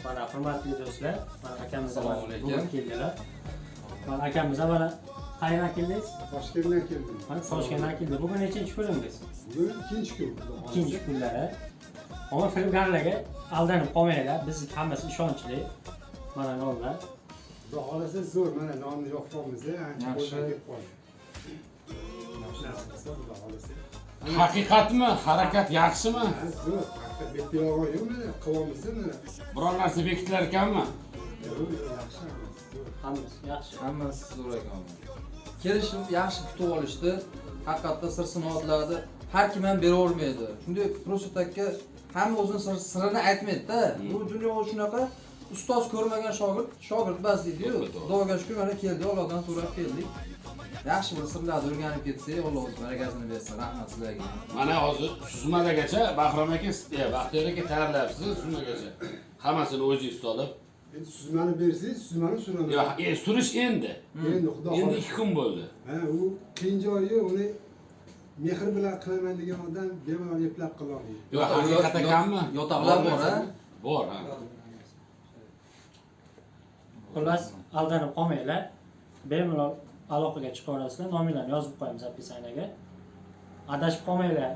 Mana hurmatli do'stlar, mana akamiz Assalomu alaykum. keldilar. Mana akamiz mana qayerdan keldingiz? Toshkentdan keldim. Mana Toshkentdan keldi. Bugun nechinchi kuningiz? Bugun ikkinchi kun. Ikkinchi kunlari. Ammo firibgarlarga aldanib qolmanglar. Biz hammasi ishonchli. Mana nonlar. Xudo xolasa zo'r, mana nonni yoqamiz, ancha Yaxshi. bo'lib ketib qoldi. Xudo xolasa. Haqiqatmi? Harakat yaxshimi? Ha, zo'r. Haqiqat betda yog'on yo'q mana, qilamiz mana. Biror narsa bekitilar ekanmi? Yo'q, yaxshi. Zo'r. Hammasi yaxshi. Hammasi zo'r ekan. Kelishib yaxshi kutib olishdi. Haqiqatda sir sinoatlarni har kim ham bera olmaydi. Shunday Firosat aka hamma o'zining sirini aytmaydi-da. Bu dunyoda shunaqa ustoz ko'rmagan shogird bas deydi-yu. Xudoga shukr mana keldi, Allohdan so'rab keldik. Yaxshi bir sirlarni o'rganib ketsak, Alloh o'z barakasini bersin. Rahmat sizlarga. Mana hozir suzmalagacha Bahrom aka, Baxtiyor aka tayyorlayapsiz suzmagacha. Hammasini o'zingiz solib. Endi suzmani bersangiz, suzmani suraman. Yo'q, surish endi. Endi Xudo Endi xolasa. 2 kun bo'ldi. Ha, u qiyin joyi uni mehr bilan qilaman degan odam bemalol eplab qila olmaydi. Yo'q, haqiqat ekanmi? Yotoqlar bor, ha? Bor, ha. Xullas, aldanib qolmanglar. Bemalol aloqaga chiqaverasizlar. Nominlarni yozib qo'yamiz opisiyaga. Adashib qolmanglar.